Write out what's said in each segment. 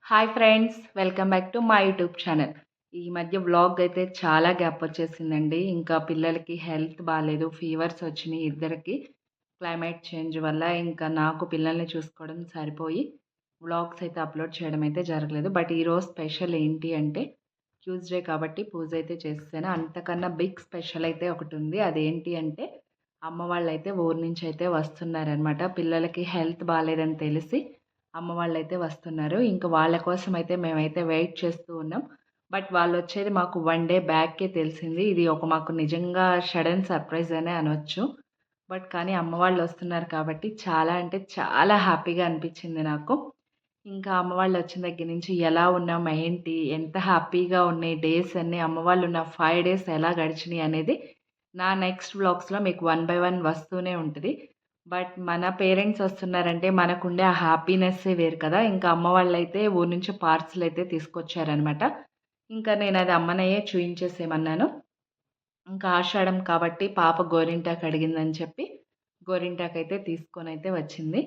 Hi friends, welcome back to my YouTube channel. ఈ మధ్య vlog అయితే చాలా గ్యాప్ వచ్చేసిందండి. ఇంకా పిల్లలకి హెల్త్ బాగాలేదు, ఫీవర్స్ వచ్చినాయి ఇద్దరికి. క్లైమేట్ చేంజ్ వల్ల ఇంకా నాకు పిల్లల్ని చూసుకోవడం సరిపోయి వ్లాగ్స్ అయితే అప్లోడ్ చేయడం అయితే జరగలేదు. బట్ ఈరోజు స్పెషల్ ఏంటి అంటే ట్యూస్డే కాబట్టి పూజ అయితే చేసేసాను. అంతకన్నా బిగ్ స్పెషల్ అయితే ఒకటి ఉంది. అదేంటి అంటే అమ్మ వాళ్ళైతే ఊరు నుంచి అయితే వస్తున్నారనమాట. పిల్లలకి హెల్త్ బాగాలేదని తెలిసి అమ్మ వాళ్ళైతే వస్తున్నారు. ఇంకా వాళ్ళ కోసం అయితే మేమైతే వెయిట్ చేస్తూ ఉన్నాం. బట్ వాళ్ళు వచ్చేది మాకు 1 డే బ్యాకే తెలిసింది. ఇది ఒక మాకు నిజంగా సడన్ సర్ప్రైజ్ అనే అనొచ్చు. బట్ కానీ అమ్మ వాళ్ళు వస్తున్నారు కాబట్టి చాలా అంటే చాలా హ్యాపీగా అనిపించింది నాకు. ఇంకా అమ్మ వాళ్ళు వచ్చిన దగ్గర నుంచి ఎలా ఉన్నాం, ఏంటి, ఎంత హ్యాపీగా ఉన్నాయి డేస్ అన్నీ, అమ్మ వాళ్ళు ఉన్న 5 డేస్ ఎలా గడిచినాయి అనేది నా నెక్స్ట్ వ్లాగ్స్‌లో మీకు 1 బై 1 వస్తూనే ఉంటది. బట్ మన పేరెంట్స్ వస్తున్నారంటే మనకుండే ఆ హ్యాపీనెస్సే వేరు కదా! ఇంకా అమ్మ వాళ్ళైతే ఊరు నుంచి పార్సెల్ అయితే తీసుకొచ్చారనమాట. ఇంకా నేనది అమ్మనయ్యే చూయించేసేయమన్నాను. ఇంకా ఆషాఢం కాబట్టి పాప గోరింటాకు అడిగిందని చెప్పి గోరింటాకైతే తీసుకొనైతే వచ్చింది.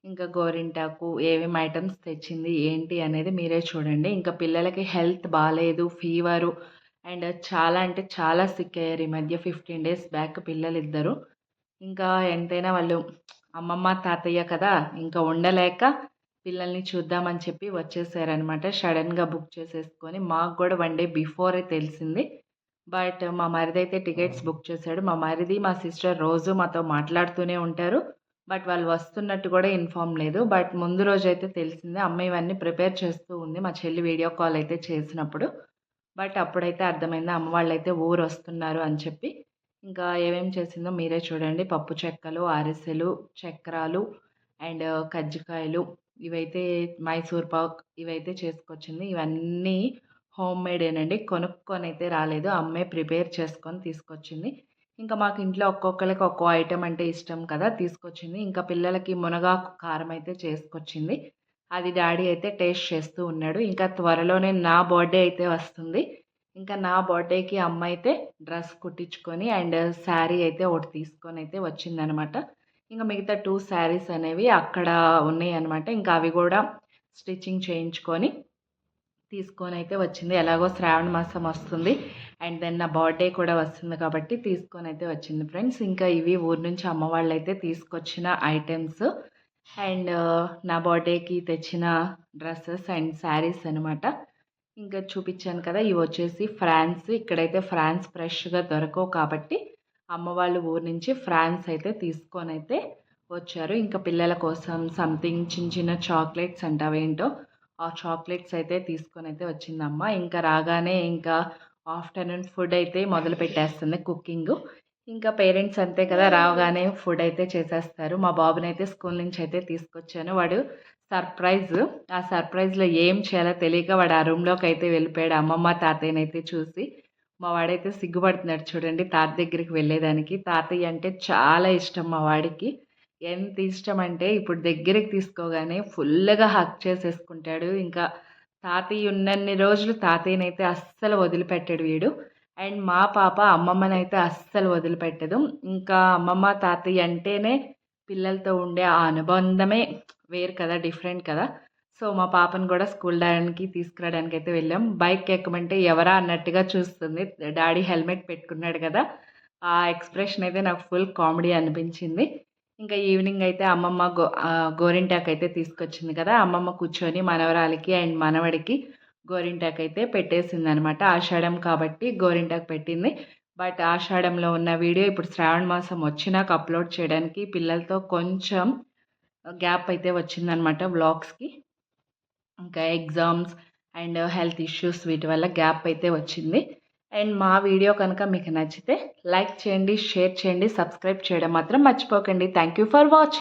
ఇంకా గోరింటాకు ఏమేమి ఐటెమ్స్ తెచ్చింది, ఏంటి అనేది మీరే చూడండి. ఇంకా పిల్లలకి హెల్త్ బాలేదు, ఫీవరు అండ్ చాలా అంటే చాలా సిక్ అయ్యారు ఈ మధ్య. 15 డేస్ బ్యాక్ పిల్లలిద్దరు. ఇంకా ఎంతైనా వాళ్ళు అమ్మమ్మ, తాతయ్య కదా! ఇంకా ఉండలేక పిల్లల్ని చూద్దామని చెప్పి వచ్చేసారనమాట. సడెన్‌గా బుక్ చేసేసుకొని మాకు కూడా 1 డే బిఫోరే తెలిసింది. బట్ మా మరిదైతే టికెట్స్ బుక్ చేశాడు. మా మరిది, మా సిస్టర్ రోజు మాతో మాట్లాడుతూనే ఉంటారు. బట్ వాళ్ళు వస్తున్నట్టు కూడా ఇన్ఫార్మ్ లేదు. బట్ ముందు రోజైతే తెలిసింది. అమ్మ ఇవన్నీ ప్రిపేర్ చేస్తూ ఉంది మా చెల్లి వీడియో కాల్ అయితే చేసినప్పుడు. బట్ అప్పుడైతే అర్థమైంది అమ్మ వాళ్ళైతే ఊరొస్తున్నారు అని చెప్పి. ఇంకా ఏమేమి చేసిందో మీరే చూడండి. పప్పు చెక్కలు, అరిసెలు, చక్రాలు అండ్ కజ్జికాయలు, ఇవైతే మైసూర్ పాక్ ఇవైతే చేసుకొచ్చింది. ఇవన్నీ హోమ్ మేడేనండి. కొనుక్కొనైతే రాలేదు. అమ్మే ప్రిపేర్ చేసుకొని తీసుకొచ్చింది. ఇంకా మాకు ఇంట్లో ఒక్కొక్కళ్ళకి ఒక్కో ఐటెం అంటే ఇష్టం కదా! తీసుకొచ్చింది. ఇంకా పిల్లలకి మునగాకు కారం అయితే చేసుకొచ్చింది. అది డ్యాడీ అయితే టేస్ట్ చేస్తూ ఉన్నాడు. ఇంకా త్వరలోనే నా బర్త్‌డే అయితే వస్తుంది. ఇంకా నా బర్త్‌డేకి అమ్మ అయితే డ్రెస్ కుట్టించుకొని అండ్ శారీ అయితే ఒకటి తీసుకొనైతే వచ్చిందనమాట. ఇంకా మిగతా 2 శారీస్ అనేవి అక్కడ ఉన్నాయన్నమాట. ఇంకా అవి కూడా స్టిచ్చింగ్ చేయించుకొని తీసుకొనైతే వచ్చింది. ఎలాగో శ్రావణ మాసం వస్తుంది అండ్ దెన్ నా బర్త్‌డే కూడా వస్తుంది కాబట్టి తీసుకొనైతే వచ్చింది ఫ్రెండ్స్. ఇంకా ఇవి ఊరు నుంచి అమ్మ వాళ్ళైతే తీసుకొచ్చిన ఐటెమ్స్ అండ్ నా బర్త్‌డేకి తెచ్చిన డ్రెసెస్ అండ్ శారీస్ అనమాట. ఇంకా చూపించాను కదా! ఇవి వచ్చేసి ఫ్రాన్స్. ఇక్కడైతే ఫ్రాన్స్ ఫ్రెష్‌గా దొరకవు కాబట్టి అమ్మ వాళ్ళు ఊరు నుంచి ఫ్రాన్స్ అయితే తీసుకొనైతే వచ్చారు. ఇంకా పిల్లల కోసం సంథింగ్ చిన్న చిన్న చాక్లెట్స్ అంట అవేంటో ఆ చాక్లెట్స్ అయితే తీసుకొనైతే వచ్చిందమ్మ. ఇంకా రాగానే ఇంకా ఆఫ్టర్‌నూన్ ఫుడ్ అయితే మొదలుపెట్టేస్తుంది కుకింగు. ఇంకా పేరెంట్స్ అంతే కదా! రాగానే ఫుడ్ అయితే చేసేస్తారు. మా బాబునైతే స్కూల్ నుంచి అయితే తీసుకొచ్చాను. వాడు సర్ప్రైజ్. ఆ సర్ప్రైజ్‌లో ఏం చేయాలో తెలియక వాడు ఆ రూమ్‌లోకి అయితే వెళ్ళిపోయాడు అమ్మమ్మ, తాతయ్యనైతే చూసి. మా వాడైతే సిగ్గుపడుతున్నాడు చూడండి తాత దగ్గరికి వెళ్ళేదానికి. తాతయ్య అంటే చాలా ఇష్టం మా వాడికి. ఎంత ఇష్టం అంటే ఇప్పుడు దగ్గరికి తీసుకోగానే ఫుల్‌గా హగ్ చేసేసుకుంటాడు. ఇంకా తాతయ్య ఉన్నన్ని రోజులు తాతయ్యనైతే అస్సలు వదిలిపెట్టడు వీడు. అండ్ మా పాప అమ్మమ్మనైతే అస్సలు వదిలిపెట్టదు. ఇంకా అమ్మమ్మ, తాతయ్య అంటేనే పిల్లలతో ఉండే ఆ అనుబంధమే వేరు కదా! డిఫరెంట్ కదా! సో, మా పాపను కూడా స్కూల్ డానికి తీసుకురావడానికి అయితే వెళ్ళాం. బైక్ ఎక్కమంటే ఎవరా అన్నట్టుగా చూస్తుంది. డాడీ హెల్మెట్ పెట్టుకున్నాడు కదా! ఆ ఎక్స్‌ప్రెషన్ అయితే నాకు ఫుల్ కామెడీ అనిపించింది. ఇంకా ఈవినింగ్ అయితే అమ్మమ్మ గోరింటాకు అయితే తీసుకొచ్చింది కదా! అమ్మమ్మ కూర్చొని మనవరాలికి అండ్ మనవడికి గోరింటాకు అయితే పెట్టేసిందనమాట. ఆషాఢం కాబట్టి గోరింటాకు పెట్టింది. బట్ ఆషాఢంలో ఉన్న వీడియో ఇప్పుడు శ్రావణ మాసం వచ్చినాక అప్లోడ్ చేయడానికి పిల్లలతో కొంచెం గ్యాప్ అయితే వచ్చిందనమాట వ్లాగ్స్‌కి. ఇంకా ఎగ్జామ్స్ అండ్ హెల్త్ ఇష్యూస్ వీటి వల్ల గ్యాప్ అయితే వచ్చింది. అండ్ మా వీడియో కనుక మీకు నచ్చితే లైక్ చేయండి, షేర్ చేయండి, సబ్స్క్రైబ్ చేయడం మాత్రం మర్చిపోకండి. Thank you for watching.